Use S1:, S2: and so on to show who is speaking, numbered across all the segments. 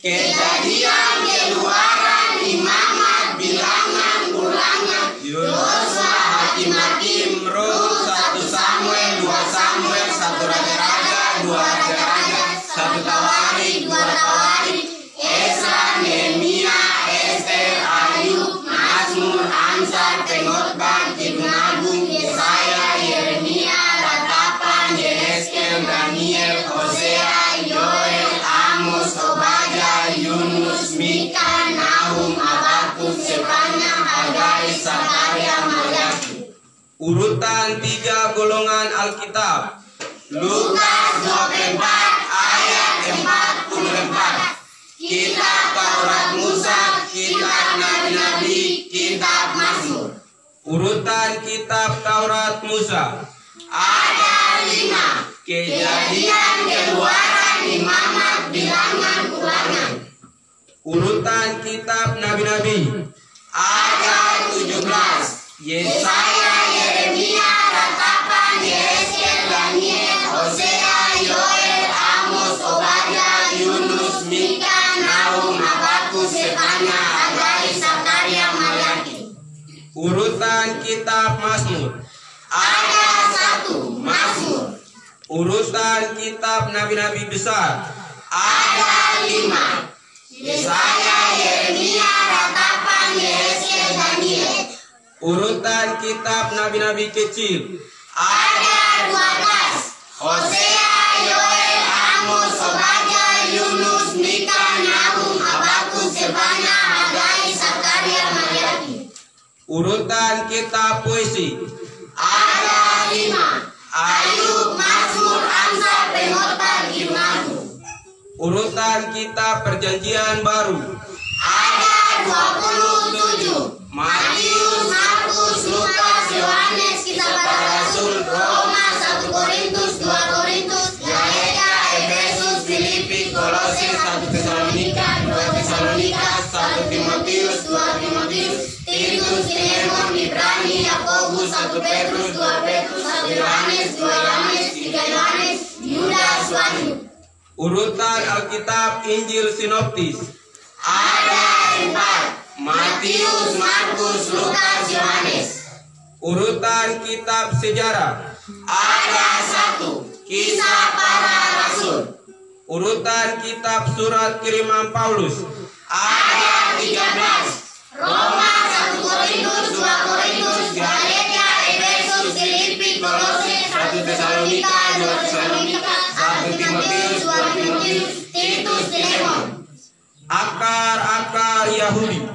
S1: Kejadian, Keluaran, Imamat, Bilangan, Ulangan, Yosua, Hakim-Hakim, Rut, 1 Samuel, 2 Samuel, 1 Raja-Raja, 2 Raja-Raja, 1 Tawarik, 2 Tawarik, Esra, Nehemia, Ester, Ayub, Mazmur, Amsal, Pengkhotbah, Kidung Agung, Yesaya, Yeremia, Ratapan, Yehezkel, Daniel, Hosea, Yoel, Amos, Obadya, Yunus, Mika, Nahum, Habakuk, Sefanya, Hagai, Sakaria, Malayaki.
S2: Urutan 3 golongan Alkitab.
S1: Lukas 24 ayat 44. Kitab Taurat Musa, Kitab Nabi-Nabi, Kitab Mazmur.
S2: Urutan Kitab Taurat Musa.
S1: Ada 5. Kejadian, Keluaran, Imamat, Bilangan, Ulangan.
S2: Urutan Kitab Nabi-Nabi.
S1: Ada 17. Yesaya, Yeremia, Ratapan, Yehezkel, Daniel, Hosea, Yoel, Amos, Obadya, Yunus, Mika, Nahum, Habakuk, Sefanya, Hagai, Sakaria, Malayaki.
S2: Urutan Kitab Mazmur.
S1: Ada 1. Mazmur.
S2: Urutan Kitab Nabi-Nabi besar.
S1: Ada 5. Yesaya, Yeremia, Ratapan, Yehezkel, Daniel.
S2: Urutan Kitab Nabi-Nabi kecil.
S1: Ada 12. Hosea, Yoel, Amos, Obadya, Yunus, Mika, Nahum, Habakuk, Sefanya, Hagai, Sakaria, Malayaki.
S2: Urutan Kitab puisi.
S1: Ada 5. Ayub, Mazmur, Amsal, Pengkhotbah, Kidung Agung.
S2: Urutan Kitab Perjanjian Baru.
S1: Ada 27. Matius, Markus, Lukas, Yohanes, Kitab Para Rasul, Roma, 1 Korintus, 2 Korintus, Galatia, Efesus, Filipi, Kolose, 1 Tesalonika, 2 Tesalonika, 1 Timotius, 2 Timotius, Titus, Filemon, Ibrani, Yakobus, 1 Petrus, 2 Petrus, 1 Yohanes, 2 Yohanes, 3 Yohanes, Yudas, Wahyu.
S2: Urutan Alkitab Injil Sinoptis.
S1: Ada 4. Matius, Markus, Lukas, Yohanes.
S2: Urutan Kitab Sejarah.
S1: Ada 1. Kisah Para Rasul.
S2: Urutan Kitab Surat Kiriman Paulus.
S1: Ada 13. Roma, 1 Korintus, 2 Korintus, Galatia, Efesus, Filipi, Kolose, 1 Tesalonika, 2 Tesalonika, 1 Timotius, 2 Timotius, Titus, Filemon.
S2: Akar-akar Yahudi.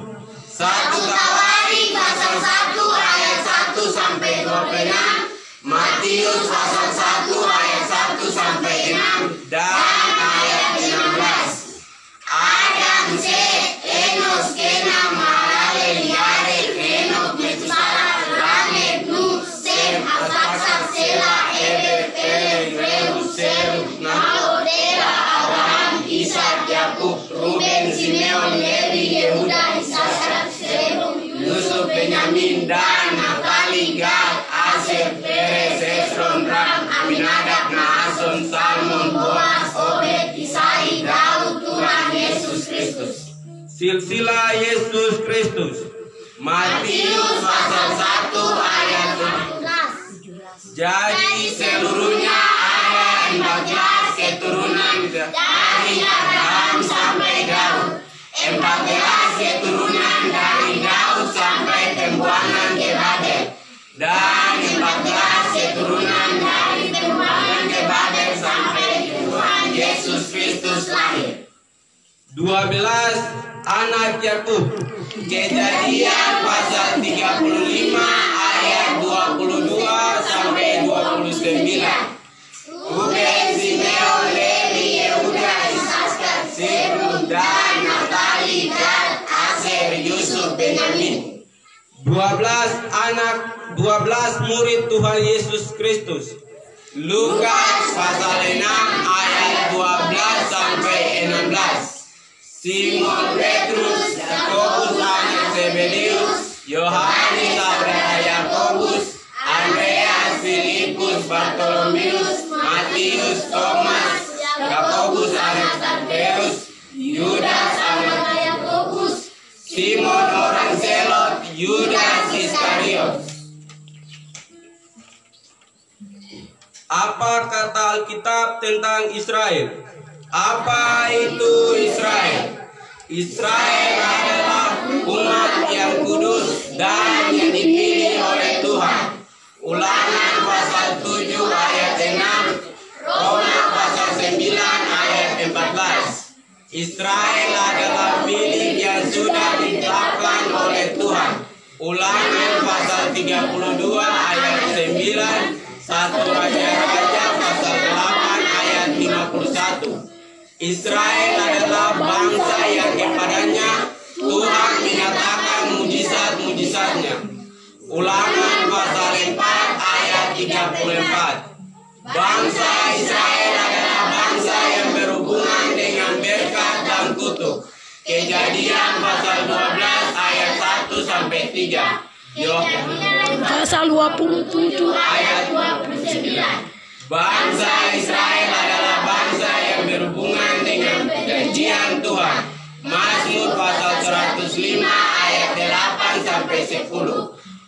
S1: 1 Tawarik pasal 1 ayat 1 sampai 26, Matius pasal 1 ayat 1 sampai 6, dan ayat 16. Adam, Set, Enos, Kenam, Mahalalel, Yared, Henok, Metusala, Lamed, Nuh, Sem, Arfaksad, Sela, Eber, Peleg, Reu, Serug, Nahor, Tera, Abraham, Ishak, Yakub, Ruben, Simeon, Lewi, Yehuda, Isakar, Zebulun, Yusuf, Benyamin, Dan, Naftali, Gad, Aser, Perez, Hezron, Ram, Aminadab, Nahson, Salmon, Boaz, Obed, Isai, Daud, Tuhan Yesus Kristus.
S2: Silsilah Yesus Kristus.
S1: Matius pasal 1 ayat 17.
S2: Jadi seluruhnya
S1: ada 14 keturunan dari Abraham sampai Daud, 14 keturunan dari Daud sampai pembuangan ke Babel, dan 14 keturunan dari pembuangan ke Babel sampai Tuhan Yesus Kristus lahir.
S2: 12 anak Yakub.
S1: Kejadian pasal 35 ayat 22 sampai 29. Ruben, Simeon, Lewi, Yehuda, Isakar, Zebulun, Dan, Naftali, Gad, Aser, Yusuf, Benyamin.
S2: 12 murid Tuhan Yesus Kristus.
S1: Lukas pasal 6 ayat 12 sampai 16. Simon Petrus, Yakobus anak Zebedius, Yohanes saudara Yakobus, Andreas, Filipus, Bartolomeus, Matius, Thomas, Yakobus anak Alfeus, Yudas
S2: Apa kata Alkitab tentang Israel? Apa itu Israel? Israel adalah umat yang kudus dan yang dipilih oleh Tuhan. Ulangan pasal 7 ayat 6, Roma pasal 9 ayat 14. Israel adalah milik yang sudah ditetapkan oleh Tuhan. Ulangan pasal 32 ayat 9, 1 Raja-Raja pasal 8 ayat 51. Israel adalah bangsa yang kepadanya Tuhan menyatakan mujizat-mujizatnya. Ulangan pasal 4 ayat 34. Bangsa Israel adalah bangsa yang berhubungan dengan berkat dan kutuk. Kejadian pasal 12 ayat 1 sampai 3.
S3: Pasal 27
S2: ayat 29. Bangsa Israel adalah bangsa yang berhubungan dengan perjanjian Tuhan. Mazmur pasal 105 ayat 8 sampai 10.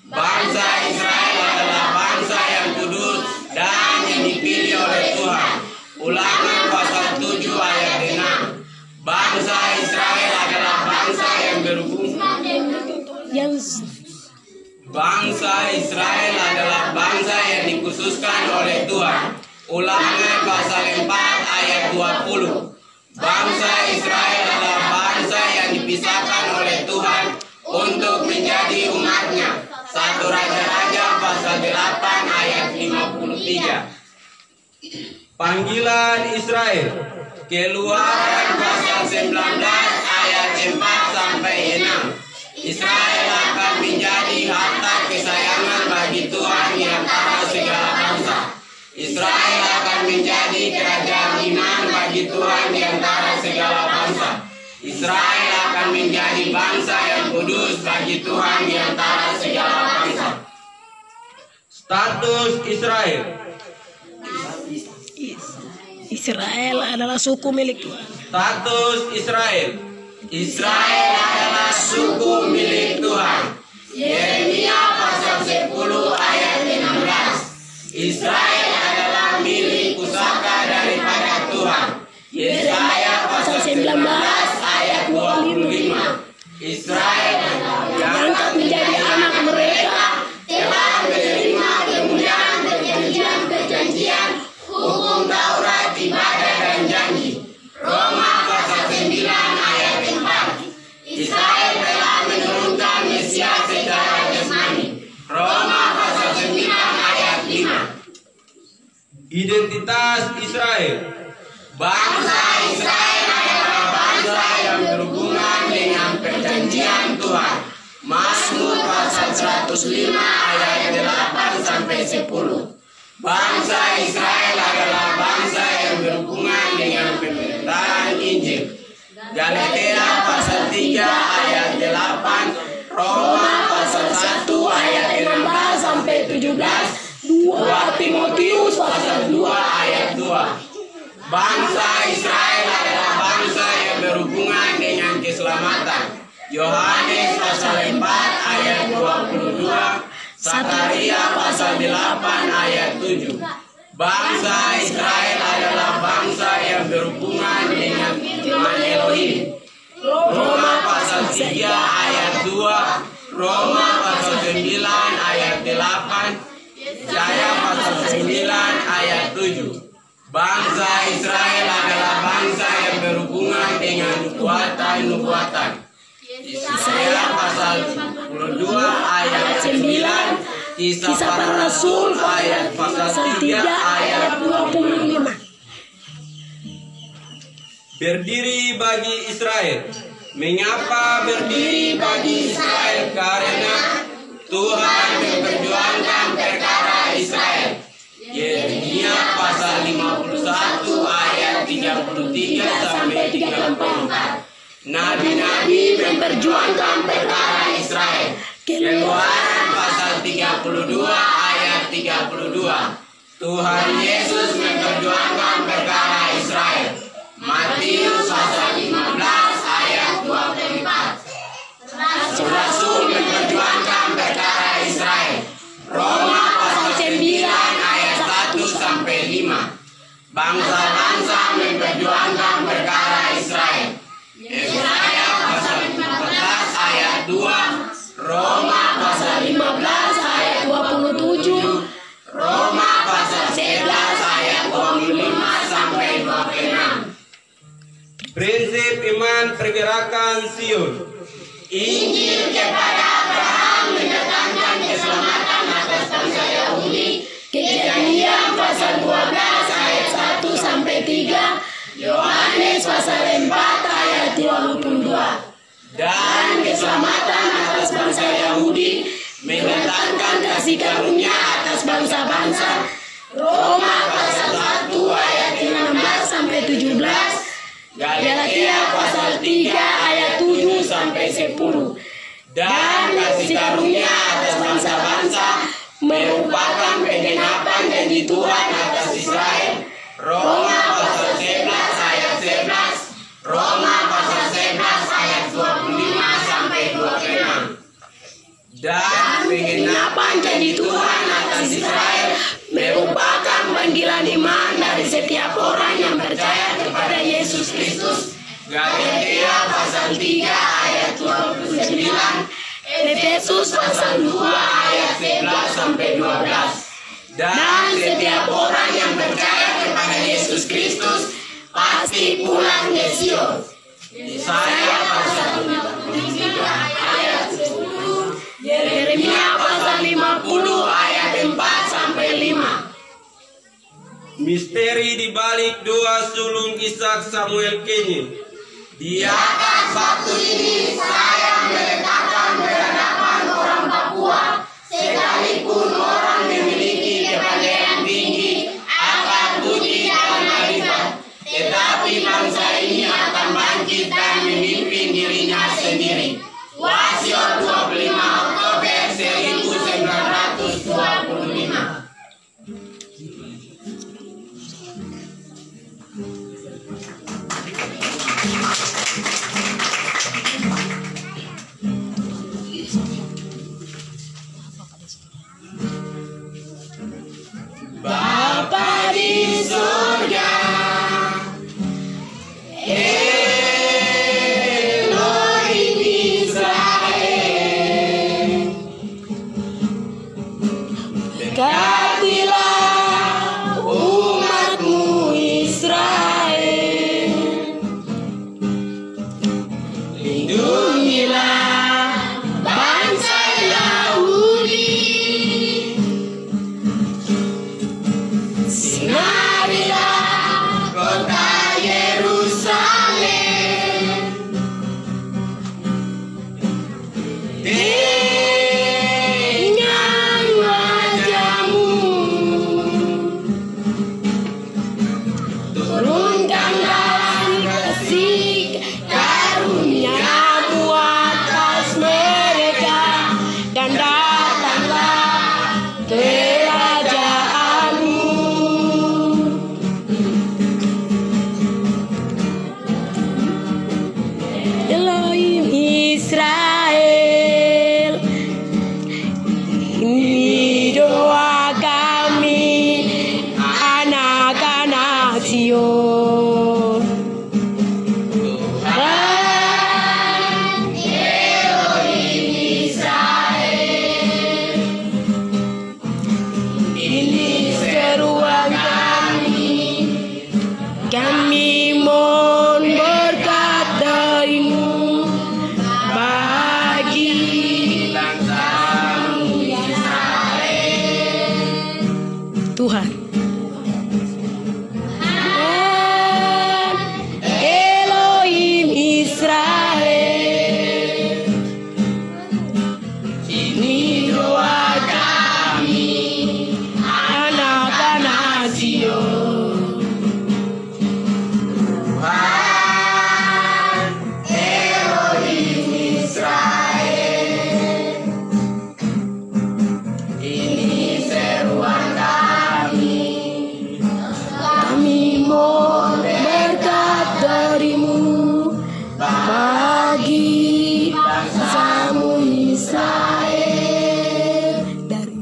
S2: Bangsa Israel adalah bangsa yang kudus dan yang dipilih oleh Tuhan. Ulangan pasal 7 ayat 6. Bangsa Israel adalah bangsa yang berhubungan. Bangsa Israel adalah bangsa yang dikhususkan oleh Tuhan. Ulangan pasal 4 ayat 20. Bangsa Israel adalah bangsa yang dipisahkan oleh Tuhan untuk menjadi umatnya. 1 Raja-Raja pasal 8 ayat 53. Panggilan Israel. Keluaran pasal 19 ayat 4 sampai 6. Israel akan menjadi harta kesayangan bagi Tuhan di antara segala bangsa. Israel akan menjadi kerajaan iman bagi Tuhan di antara segala bangsa. Israel akan menjadi bangsa yang kudus bagi Tuhan di antara segala bangsa. Status Israel.
S3: Israel adalah suku milik Tuhan.
S2: Status Israel. Israel adalah suku milik Tuhan. Yeremia pasal 10 ayat 16. Israel adalah milik pusaka daripada Tuhan. Yesaya pasal 19 ayat 25. Israel yang
S3: Angkat menjadi anak mereka.
S1: telah menerima kemuliaan perjanjian, hukum Taurat, ibadah dan janji. Roma pasal 9 ayat 4. Israel telah menurunkan Mesias secara jasmani. Roma pasal 9 ayat 5.
S2: identitas Israel.
S1: Bangsa Israel adalah bangsa yang berhubungan dengan perjanjian Tuhan. Mazmur pasal 105 ayat 8 sampai 10. Bangsa Israel adalah bangsa yang berhubungan dengan pemberitaan Injil. Galatia pasal 3 ayat 8, Roma pasal 1 ayat 16 sampai 17, 2 Timotius pasal 2 ayat 2. Bangsa Israel adalah bangsa yang berhubungan dengan keselamatan. Yohanes pasal 4 ayat 22, Sakaria pasal 8 ayat 7. Bangsa Israel adalah bangsa yang berhubungan dengan firman Elohim. Roma pasal 3 ayat 2, Roma pasal 9 ayat 8, Yesaya pasal 9 ayat 7. Bangsa Israel adalah bangsa yang berhubungan dengan nubuatan. Yesaya pasal 22 ayat 9, Kisah Para Rasul ayat pasal 3 ayat
S3: 25.
S2: Berdiri bagi Israel. Mengapa berdiri bagi Israel? Karena Tuhan memperjuangkan perkara Israel. Yeremia pasal 51 ayat 33 sampai 34. Nabi-nabi memperjuangkan perkara Israel. Keluaran pasal 32 ayat 32. Tuhan Yesus memperjuangkan perkara Israel. Matius pasal 15 ayat 24. Rasul memperjuangkan perkara Israel. Roma pasal 9 ayat 1 sampai 5. Prinsip iman pergerakan Sion.
S1: Injil kepada Abraham mendatangkan keselamatan atas bangsa Yahudi. Kejadian pasal 12 ayat 1 sampai 3. Yohanes pasal 4 ayat 22.
S2: Dan
S1: Keselamatan atas bangsa Yahudi mendatangkan kasih karunia atas bangsa-bangsa. Roma pasal 1 ayat 16 sampai 17. Galatia pasal 3 ayat 7 sampai 10.
S2: dan
S1: Kasih karunia atas bangsa-bangsa merupakan penggenapan janji Tuhan atas Israel.
S2: Roma
S1: pasal 11 ayat 11. Roma pasal 11 ayat 25 sampai 26.
S2: dan
S1: Penggenapan janji Tuhan atas Israel merupakan panggilan iman dari setiap orang yang percaya kepada Yesus Kristus. Galatia pasal 3 ayat 29. Efesus pasal 2 ayat 11 sampai 12. Dan setiap orang yang percaya kepada Yesus Kristus pasti pulang ke Sion. Yesaya pasal 53 ayat 10. Yeremia pasal 50 ayat 4 sampai 5.
S2: misteri di balik 2 sulung Ishak Samuel Kenyi.
S1: Di atas batu ini saya meletakkan peradaban orang Papua. Sekalipun orang memiliki kepandaian tinggi akan budi dan marifat, tetapi bangsa ini akan bangkit dan memimpin dirinya sendiri. Wasiat 25 Oktober 1925. Bapa di surga, Elohim Israel, berkatilah umatmu Israel, lindungilah bangsa Yahudi, sinarilah kota Yerusalem, dengan wajahmu turunkanlah kasih karuniamu atas mereka, dan datanglah kerajaanmu. Elohim Israel, ini doa kami anak-anak Sion. Tuhan Elohim Israel, ini seruan kami mohon berkat darimu bagi bangsamu Israel. Tuhan Elohim Israel, ini doa kami anak-anak Sion. Tuhan Elohim Israel, ini seruan kami mohon berkat darimu bagi bangsamu Israel, dari